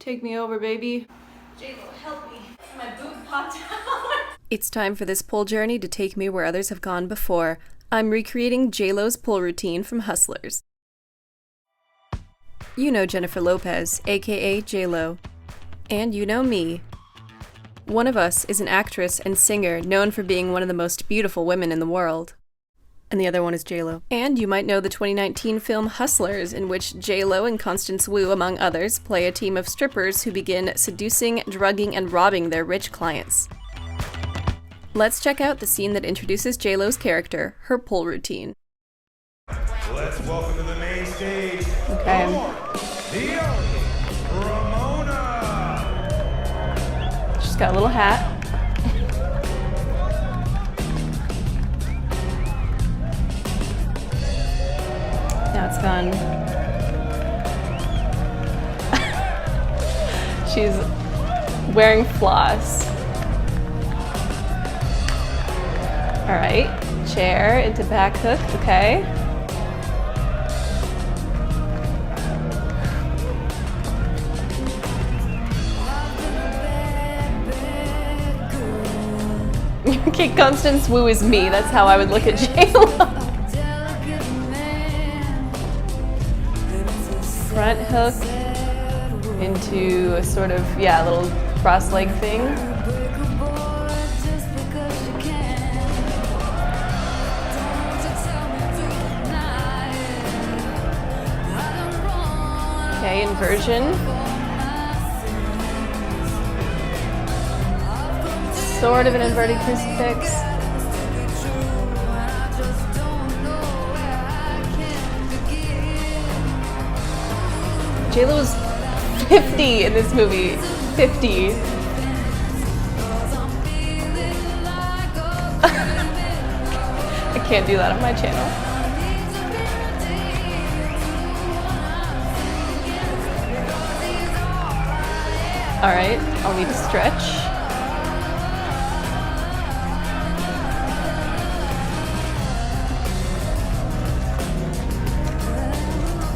Take me over, baby. J-Lo, help me. My boob popped out. It's time for this pole journey to take me where others have gone before. I'm recreating J-Lo's pole routine from Hustlers. You know Jennifer Lopez, aka J-Lo. And you know me. One of us is an actress and singer known for being one of the most beautiful women in the world. And the other one is J-Lo. And you might know the 2019 film Hustlers, in which J-Lo and Constance Wu, among others, play a team of strippers who begin seducing, drugging, and robbing their rich clients. Let's check out the scene that introduces J-Lo's character, her pole routine. Let's welcome to the main stage, Okay. the only Ramona. She's got a little hat. Now it's gone. She's wearing floss. All right, chair into back hook, okay. Okay, Constance Wu is me. That's how I would look at J-Lo. Front hook into a sort of, little cross leg thing. Okay, inversion. Sort of an inverted crucifix. J-Lo was 50 in this movie. 50. I can't do that on my channel. All right, I'll need to stretch.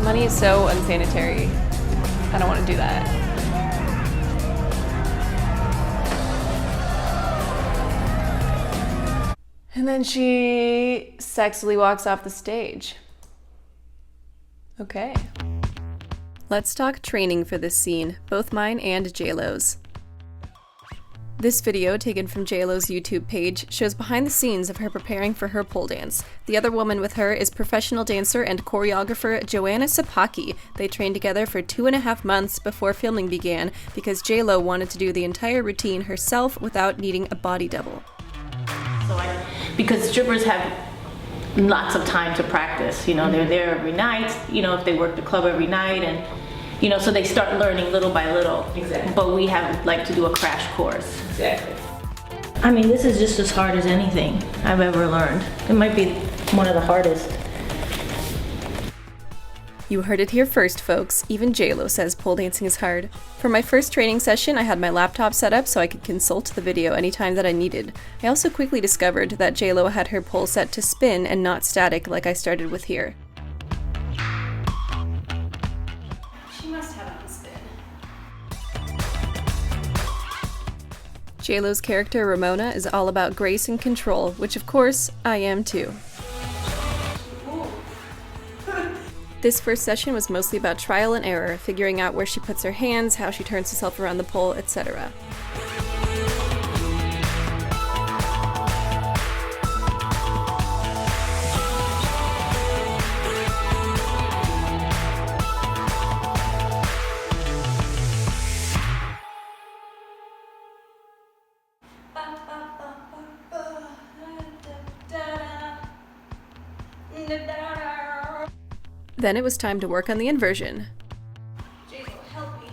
Money is so unsanitary. I don't want to do that. And then she sexily walks off the stage. Okay. Let's talk training for this scene, both mine and J-Lo's. This video, taken from J-Lo's YouTube page, shows behind the scenes of her preparing for her pole dance. The other woman with her is professional dancer and choreographer Joanna Sapaki. They trained together for 2.5 months before filming began because J-Lo wanted to do the entire routine herself without needing a body double. Because strippers have lots of time to practice, they're there every night, if they work the club every night, and so they start learning little by little. Exactly. But we have to do a crash course. Exactly. I mean, this is just as hard as anything I've ever learned. It might be one of the hardest. You heard it here first, folks. Even J-Lo says pole dancing is hard. For my first training session, I had my laptop set up so I could consult the video anytime that I needed. I also quickly discovered that J-Lo had her pole set to spin and not static like I started with here. She must have it on spin. J-Lo's character, Ramona, is all about grace and control, which of course, I am too. This first session was mostly about trial and error, figuring out where she puts her hands, how she turns herself around the pole, etc. Then it was time to work on the inversion. J-Lo, help me.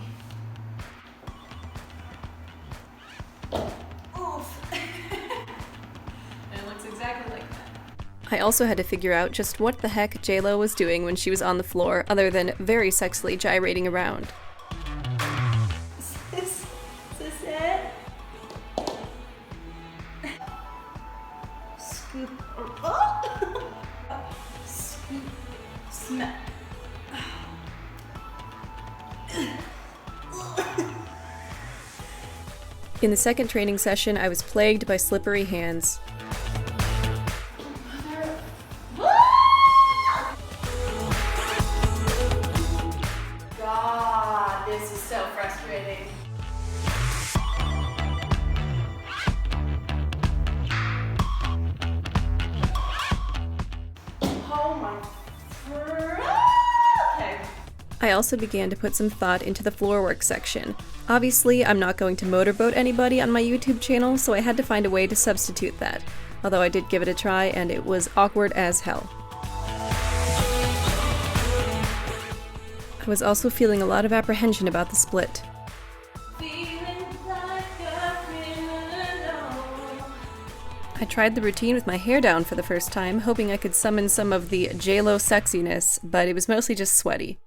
Oof. And it looks exactly like that. I also had to figure out just what the heck J-Lo was doing when she was on the floor, other than very sexily gyrating around. Is this it? Scoop. Oh! Scoop. Snap. In the second training session, I was plagued by slippery hands. God, this is so frustrating. Oh my. Okay. I also began to put some thought into the floor work section. Obviously, I'm not going to motorboat anybody on my YouTube channel, so I had to find a way to substitute that. Although I did give it a try, and it was awkward as hell. I was also feeling a lot of apprehension about the split. I tried the routine with my hair down for the first time, hoping I could summon some of the J-Lo sexiness, but it was mostly just sweaty.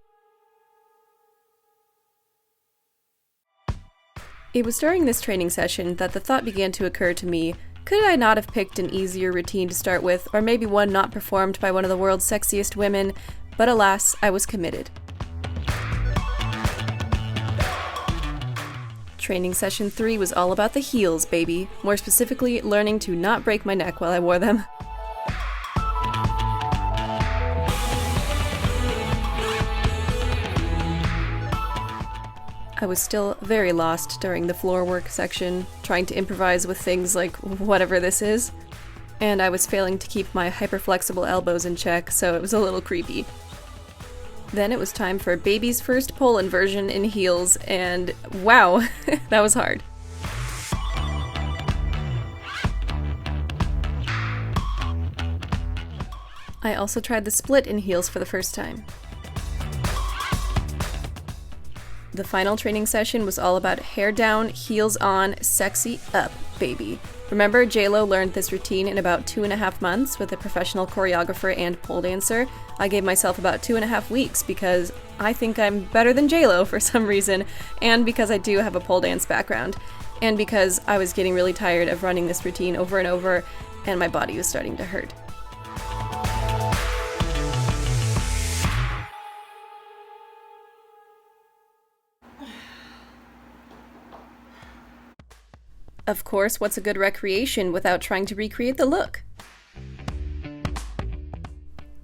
It was during this training session that the thought began to occur to me, could I not have picked an easier routine to start with, or maybe one not performed by one of the world's sexiest women? But alas, I was committed. Training session 3 was all about the heels, baby. More specifically, learning to not break my neck while I wore them. I was still very lost during the floor work section, trying to improvise with things like whatever this is. And I was failing to keep my hyperflexible elbows in check, so it was a little creepy. Then it was time for baby's first pole inversion in heels, and wow, that was hard. I also tried the split in heels for the first time. The final training session was all about hair down, heels on, sexy up, baby. Remember, J-Lo learned this routine in about 2.5 months with a professional choreographer and pole dancer. I gave myself about 2.5 weeks because I think I'm better than J-Lo for some reason, and because I do have a pole dance background, and because I was getting really tired of running this routine over and over, and my body was starting to hurt. Of course, what's a good recreation without trying to recreate the look?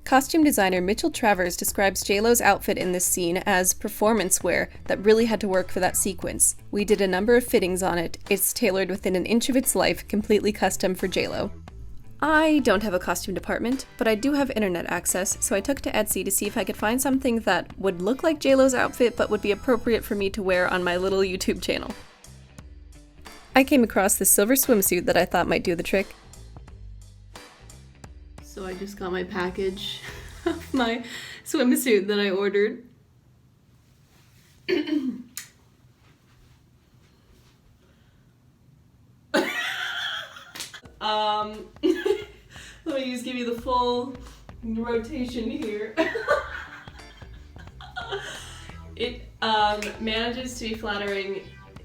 Costume designer Mitchell Travers describes J-Lo's outfit in this scene as performance wear that really had to work for that sequence. We did a number of fittings on it. It's tailored within an inch of its life, completely custom for J-Lo. I don't have a costume department, but I do have internet access, so I took to Etsy to see if I could find something that would look like J-Lo's outfit but would be appropriate for me to wear on my little YouTube channel. I came across this silver swimsuit that I thought might do the trick. So I just got my package of my swimsuit that I ordered. Let me just give you the full rotation here. It manages to be flattering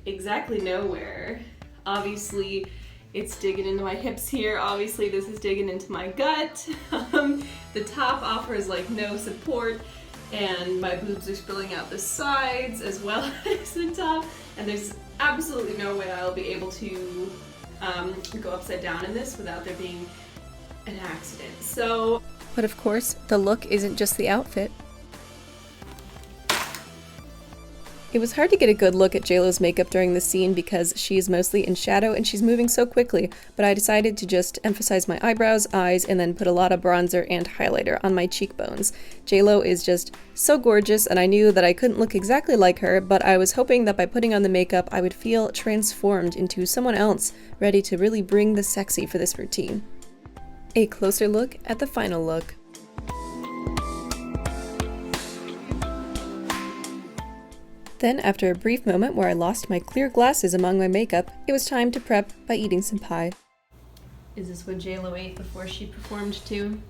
exactly nowhere. Obviously, it's digging into my hips here. Obviously, this is digging into my gut. The top offers like no support, and my boobs are spilling out the sides as well as the top. And there's absolutely no way I'll be able to go upside down in this without there being an accident. So, but of course, the look isn't just the outfit. It was hard to get a good look at J-Lo's makeup during the scene because she is mostly in shadow and she's moving so quickly, but I decided to just emphasize my eyebrows, eyes, and then put a lot of bronzer and highlighter on my cheekbones. J-Lo is just so gorgeous, and I knew that I couldn't look exactly like her, but I was hoping that by putting on the makeup I would feel transformed into someone else, ready to really bring the sexy for this routine. A closer look at the final look. Then, after a brief moment where I lost my clear glasses among my makeup, it was time to prep by eating some pie. Is this what J-Lo ate before she performed too?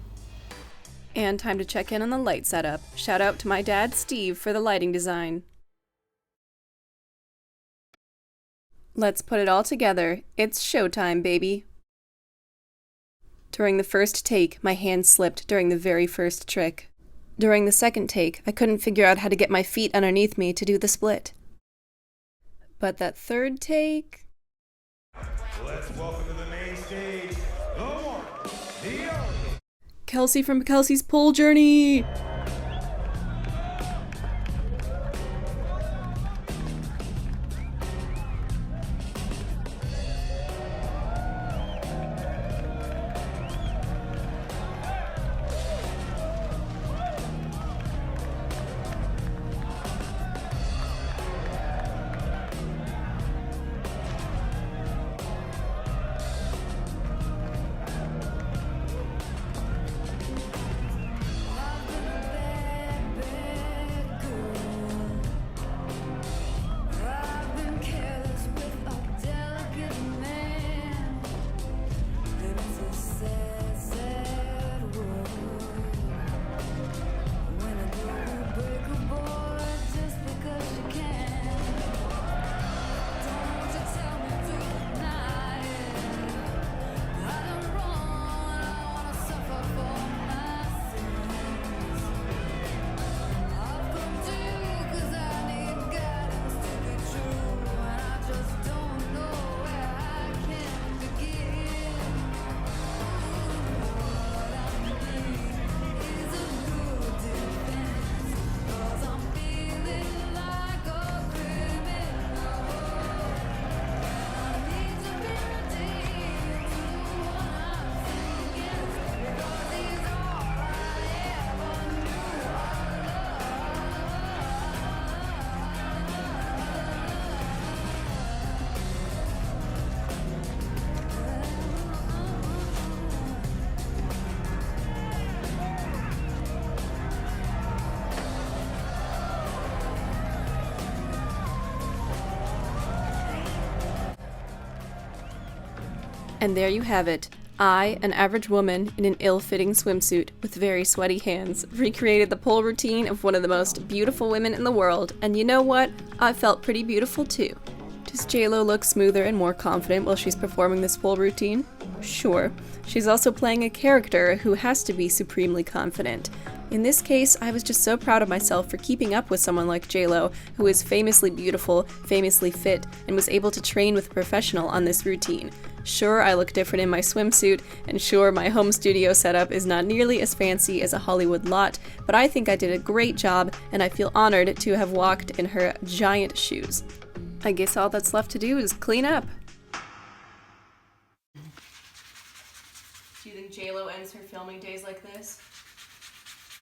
And time to check in on the light setup. Shout out to my dad, Steve, for the lighting design. Let's put it all together. It's showtime, baby. During the first take, my hand slipped during the very first trick. During the second take, I couldn't figure out how to get my feet underneath me to do the split. But that third take... Let's welcome to the main stage, the one, the only. Kelsey from Kelsey's Pole Journey! And there you have it. I, an average woman in an ill-fitting swimsuit with very sweaty hands, recreated the pole routine of one of the most beautiful women in the world, and you know what? I felt pretty beautiful too. Does JLo look smoother and more confident while she's performing this pole routine? Sure. She's also playing a character who has to be supremely confident. In this case, I was just so proud of myself for keeping up with someone like JLo, who is famously beautiful, famously fit, and was able to train with a professional on this routine. Sure, I look different in my swimsuit, and sure, my home studio setup is not nearly as fancy as a Hollywood lot, but I think I did a great job, and I feel honored to have walked in her giant shoes. I guess all that's left to do is clean up. Do you think JLo ends her filming days like this?